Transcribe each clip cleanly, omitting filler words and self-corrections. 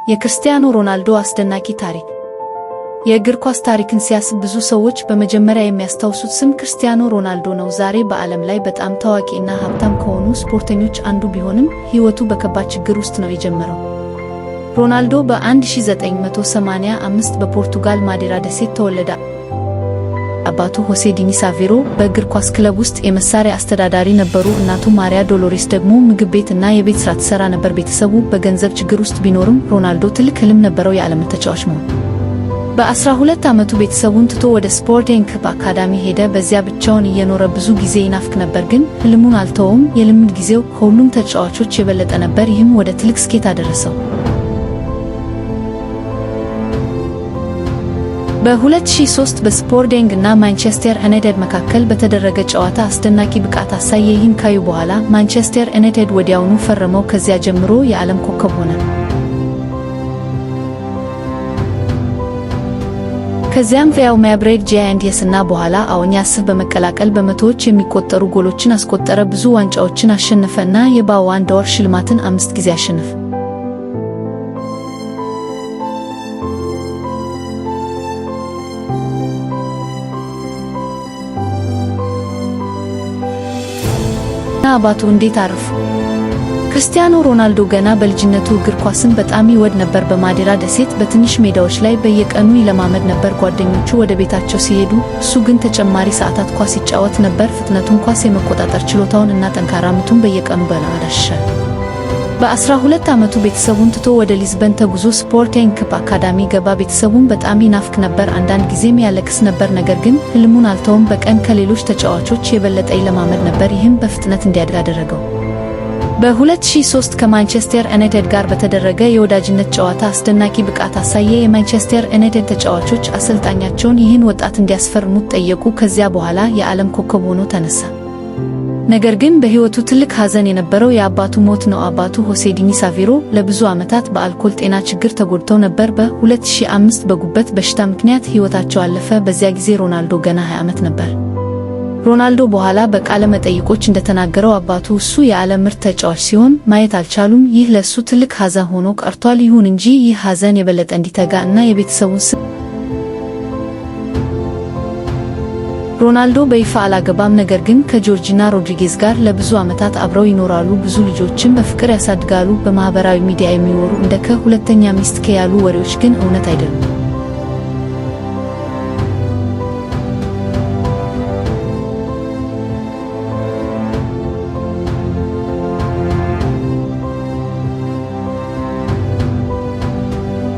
የክርስቲያኖ ሮናልዶ አስደናቂ ታሪክ። የእግር ኳስ ታሪክን ሲያስብ ብዙ ሰዎች በመጀመሪያ የሚያስታውሱት ስም ክርስቲያኖ ሮናልዶ ነው። ዛሬ በዓለም ላይ በጣም ታዋቂና ሀብታም ከሆኑ ስፖርተኞች አንዱ ቢሆንም ሕይወቱ በከባድ ችግር ውስጥ ነው የጀመረው። ሮናልዶ በ1985 በፖርቱጋል ማዴራ ደሴት ተወለደ። አባቱ ሆሴ ዲኒስ አቬሮ በእግር ኳስ ክለብ ውስጥ የመሳሪያ አስተዳዳሪ ነበሩ። እናቱ ማሪያ ዶሎሬስ ደግሞ ምግብ ቤት እና የቤት ሥራ ትሰራ ነበር። ቤተሰቡ በገንዘብ ችግር ውስጥ ቢኖርም ሮናልዶ ትልቅ ህልም ነበረው፣ የዓለም ተጫዋች መሆን። በ12 ዓመቱ ቤተሰቡን ትቶ ወደ ስፖርቲንግ ክለብ አካዳሚ ሄደ። በዚያ ብቻውን እየኖረ ብዙ ጊዜ ይናፍቅ ነበር፣ ግን ህልሙን አልተወውም። የልምድ ጊዜው ከሁሉም ተጫዋቾች የበለጠ ነበር፣ ይህም ወደ ትልቅ ስኬት አደረሰው። በ2003 በስፖርቲንግ እና ማንቸስተር ዩናይትድ መካከል በተደረገ ጨዋታ አስደናቂ ብቃት አሳየ። ይህን ካዩ በኋላ ማንቸስተር ዩናይትድ ወዲያውኑ ፈረመው። ከዚያ ጀምሮ የዓለም ኮከብ ሆነ። ከዚያም ሪያል ማድሪድ ጃያንትስ እና በኋላ አልናስር በመቀላቀል በመቶዎች የሚቆጠሩ ጎሎችን አስቆጠረ። ብዙ ዋንጫዎችን አሸነፈ እና የባሎን ዶር ሽልማትን 5 ጊዜ አሸነፈ። አባቱ እንዴት አረፉ? ክርስቲያኖ ሮናልዶ ገና በልጅነቱ እግር ኳስን በጣም ይወድ ነበር። በማዴራ ደሴት በትንሽ ሜዳዎች ላይ በየቀኑ ይለማመድ ነበር። ጓደኞቹ ወደ ቤታቸው ሲሄዱ፣ እሱ ግን ተጨማሪ ሰዓታት ኳስ ይጫወት ነበር። ፍጥነቱን፣ ኳስ የመቆጣጠር ችሎታውን እና ጠንካራ ምቱን በየቀኑ በላሻሻለ። በ12 ዓመቱ ቤተሰቡን ትቶ ወደ ሊዝበን ተጉዞ ስፖርቲንግ ክለብ አካዳሚ ገባ። ቤተሰቡን በጣም ይናፍቅ ነበር፣ አንዳንድ ጊዜም ያለቅስ ነበር። ነገር ግን ህልሙን አልተውም። በቀን ከሌሎች ተጫዋቾች የበለጠ ይለማመድ ነበር፣ ይህም በፍጥነት እንዲያድግ አደረገው። በ2003 ከማንቸስተር ዩናይትድ ጋር በተደረገ የወዳጅነት ጨዋታ አስደናቂ ብቃት አሳየ። የማንቸስተር ዩናይትድ ተጫዋቾች አሰልጣኛቸውን ይህን ወጣት እንዲያስፈርሙት ጠየቁ። ከዚያ በኋላ የዓለም ኮከብ ሆኖ ተነሳ። ነገር ግን በሕይወቱ ትልቅ ሐዘን የነበረው የአባቱ ሞት ነው። አባቱ ሆሴ ዲኒስ አቬሮ ለብዙ ዓመታት በአልኮል ጤና ችግር ተጎድተው ነበር። በ2005 በጉበት በሽታ ምክንያት ሕይወታቸው አለፈ። በዚያ ጊዜ ሮናልዶ ገና 20 ዓመት ነበር። ሮናልዶ በኋላ በቃለ መጠይቆች እንደተናገረው አባቱ እሱ የዓለም ምርጥ ተጫዋች ሲሆን ማየት አልቻሉም። ይህ ለሱ ትልቅ ሐዘን ሆኖ ቀርቷል። ይሁን እንጂ ይህ ሐዘን የበለጠ እንዲተጋ እና የቤተሰቡን ስም ሮናልዶ በይፋ አላገባም፣ ነገር ግን ከጆርጂና ሮድሪጌዝ ጋር ለብዙ ዓመታት አብረው ይኖራሉ። ብዙ ልጆችን በፍቅር ያሳድጋሉ። በማህበራዊ ሚዲያ የሚወሩ እንደ ከሁለተኛ ሚስት ያሉ ወሬዎች ግን እውነት አይደሉም።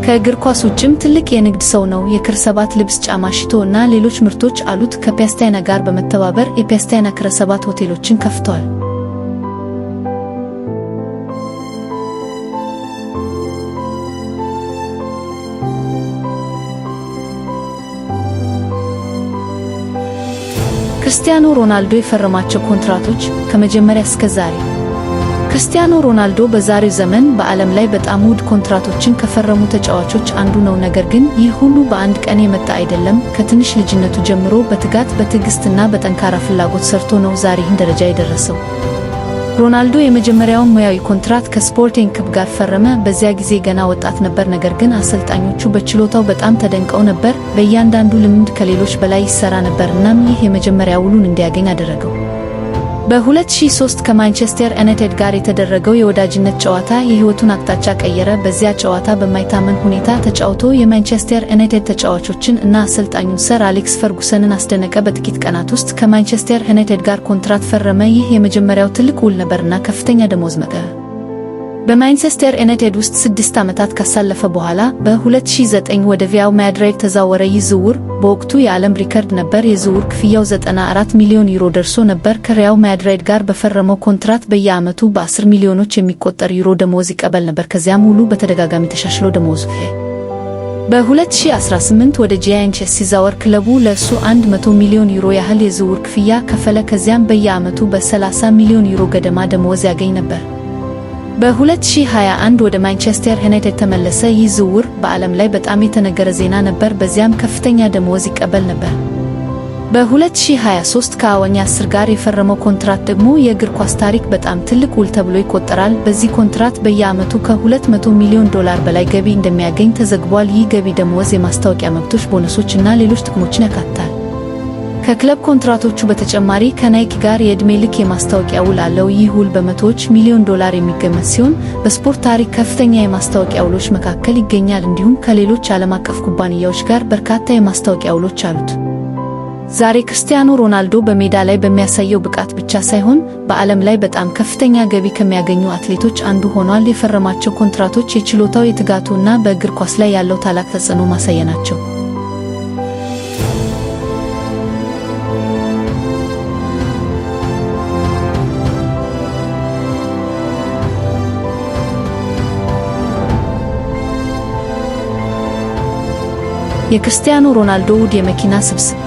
ከእግር ኳስ ውጭም ትልቅ የንግድ ሰው ነው። የክር7 ልብስ፣ ጫማ፣ ሽቶ እና ሌሎች ምርቶች አሉት። ከፒያስታይና ጋር በመተባበር የፒያስታይና ክር7 ሆቴሎችን ከፍተዋል። ክርስቲያኖ ሮናልዶ የፈረማቸው ኮንትራቶች ከመጀመሪያ እስከ ዛሬ። ክርስቲያኖ ሮናልዶ በዛሬው ዘመን በዓለም ላይ በጣም ውድ ኮንትራቶችን ከፈረሙ ተጫዋቾች አንዱ ነው። ነገር ግን ይህ ሁሉ በአንድ ቀን የመጣ አይደለም። ከትንሽ ልጅነቱ ጀምሮ በትጋት፣ በትዕግስትና በጠንካራ ፍላጎት ሰርቶ ነው ዛሬ ይህን ደረጃ የደረሰው። ሮናልዶ የመጀመሪያውን ሙያዊ ኮንትራት ከስፖርቲንግ ክለብ ጋር ፈረመ። በዚያ ጊዜ ገና ወጣት ነበር፣ ነገር ግን አሰልጣኞቹ በችሎታው በጣም ተደንቀው ነበር። በእያንዳንዱ ልምድ ከሌሎች በላይ ይሰራ ነበር፣ እናም ይህ የመጀመሪያ ውሉን እንዲያገኝ አደረገው። በ2003 ከማንቸስተር ዩናይትድ ጋር የተደረገው የወዳጅነት ጨዋታ የሕይወቱን አቅጣጫ ቀየረ። በዚያ ጨዋታ በማይታመን ሁኔታ ተጫውቶ የማንቸስተር ዩናይትድ ተጫዋቾችን እና አሰልጣኙን ሰር አሌክስ ፈርጉሰንን አስደነቀ። በጥቂት ቀናት ውስጥ ከማንቸስተር ዩናይትድ ጋር ኮንትራት ፈረመ። ይህ የመጀመሪያው ትልቅ ውል ነበርና ከፍተኛ ደሞዝ መቀ በማንቸስተር ዩናይትድ ውስጥ 6 ዓመታት ካሳለፈ በኋላ በ2009 ወደ ሪያል ማድሪድ ተዛወረ። ይህ ዝውውር በወቅቱ የዓለም ሪከርድ ነበር። የዝውውር ክፍያው 94 ሚሊዮን ዩሮ ደርሶ ነበር። ከሪያል ማድሪድ ጋር በፈረመው ኮንትራት በየዓመቱ በ10 ሚሊዮኖች የሚቆጠር ዩሮ ደሞዝ ይቀበል ነበር። ከዚያም ውሉ በተደጋጋሚ ተሻሽሎ ደሞዙ በ2018 ወደ ጃያንትስ ሲዛወር ክለቡ ለእሱ 100 ሚሊዮን ዩሮ ያህል የዝውውር ክፍያ ከፈለ። ከዚያም በየዓመቱ በ30 ሚሊዮን ዩሮ ገደማ ደሞዝ ያገኝ ነበር። በ2021 ወደ ማንቸስተር ዩናይትድ ተመለሰ። ይህ ዝውውር በዓለም ላይ በጣም የተነገረ ዜና ነበር። በዚያም ከፍተኛ ደሞዝ ይቀበል ነበር። በ2023 ከአዋኛ 10 ጋር የፈረመው ኮንትራት ደግሞ የእግር ኳስ ታሪክ በጣም ትልቅ ውል ተብሎ ይቆጠራል። በዚህ ኮንትራት በየዓመቱ ከ$200 ሚሊዮን በላይ ገቢ እንደሚያገኝ ተዘግቧል። ይህ ገቢ ደመወዝ፣ የማስታወቂያ መብቶች፣ ቦነሶች እና ሌሎች ጥቅሞችን ያካትታል። ከክለብ ኮንትራቶቹ በተጨማሪ ከናይክ ጋር የዕድሜ ልክ የማስታወቂያ ውል አለው። ይህ ውል በመቶዎች ሚሊዮን ዶላር የሚገመት ሲሆን በስፖርት ታሪክ ከፍተኛ የማስታወቂያ ውሎች መካከል ይገኛል። እንዲሁም ከሌሎች ዓለም አቀፍ ኩባንያዎች ጋር በርካታ የማስታወቂያ ውሎች አሉት። ዛሬ ክርስቲያኖ ሮናልዶ በሜዳ ላይ በሚያሳየው ብቃት ብቻ ሳይሆን በዓለም ላይ በጣም ከፍተኛ ገቢ ከሚያገኙ አትሌቶች አንዱ ሆኗል። የፈረማቸው ኮንትራቶች የችሎታው፣ የትጋቱ እና በእግር ኳስ ላይ ያለው ታላቅ ተጽዕኖ ማሳያ ናቸው። የክርስቲያኖ ሮናልዶ ውድ የመኪና ስብስብ።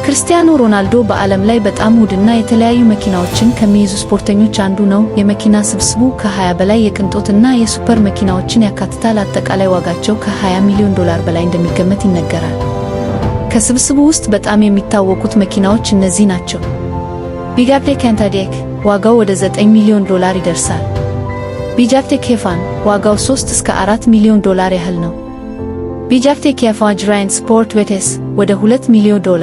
ክርስቲያኖ ሮናልዶ በዓለም ላይ በጣም ውድና የተለያዩ መኪናዎችን ከሚይዙ ስፖርተኞች አንዱ ነው። የመኪና ስብስቡ ከ20 በላይ የቅንጦትና የሱፐር መኪናዎችን ያካትታል። አጠቃላይ ዋጋቸው ከ$20 ሚሊዮን በላይ እንደሚገመት ይነገራል። ከስብስቡ ውስጥ በጣም የሚታወቁት መኪናዎች እነዚህ ናቸው። ቢጋቴ ካንታዲያክ ዋጋው ወደ $9 ሚሊዮን ይደርሳል። ቢጋቴ ኬፋን ዋጋው $3 እስከ $4 ሚሊዮን ያህል ነው። ቢጋቴ ኬፋን ጅራይንት ስፖርት ቬቴስ ወደ $2 ሚሊዮን፣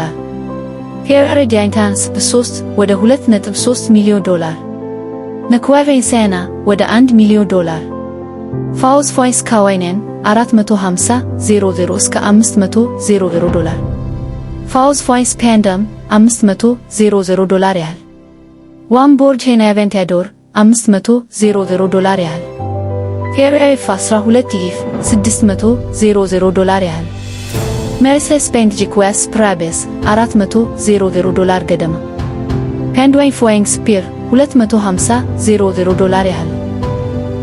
ፌራሪ ዳይናንስ በ3 ወደ $2.3 ሚሊዮን፣ ነክዋቬን ሴና ወደ $1 ሚሊዮን፣ ፋውዝ ፎይንስ ካዋይነን 450,000 እስከ $500,000፣ ፋውዝ ፎይንስ ፓንዳም $500,000 ያህል፣ ዋምቦርጊኒ አቬንታዶር $500,000 ያህል፣ ፌራሪ F12 ኢፍ $600,000 ያህል፣ ሜርሴዲስ ቤንዝ ጂ-ክላስ ፕራቤስ $400,000 ገደማ፣ ፔንድዌይ ፎይንግ ስፒር $250,000 ያህል፣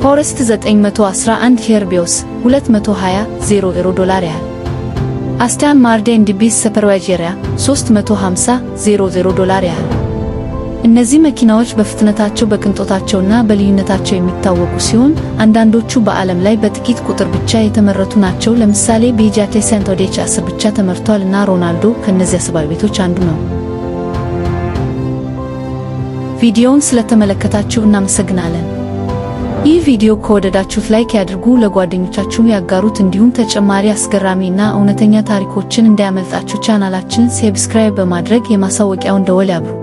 ፎረስት 911 ሄርቢዮስ $220,000 ያህል፣ አስቶን ማርቲን ዲቢስ ሱፐርዋይዘሪያ $350,000 ያህል። እነዚህ መኪናዎች በፍጥነታቸው፣ በቅንጦታቸውና በልዩነታቸው የሚታወቁ ሲሆን አንዳንዶቹ በዓለም ላይ በጥቂት ቁጥር ብቻ የተመረቱ ናቸው። ለምሳሌ ቢጋቴ ሳንቶዴች 10 ብቻ ተመርቷል እና ሮናልዶ ከነዚያ ባለቤቶች አንዱ ነው። ቪዲዮውን ስለተመለከታችሁ እናመሰግናለን። ይህ ቪዲዮ ከወደዳችሁት ላይክ ያድርጉ፣ ለጓደኞቻችሁ ያጋሩት። እንዲሁም ተጨማሪ አስገራሚ እና እውነተኛ ታሪኮችን እንዳያመልጣችሁ ቻናላችንን ሰብስክራይብ በማድረግ የማሳወቂያውን ደወል ያብሩ።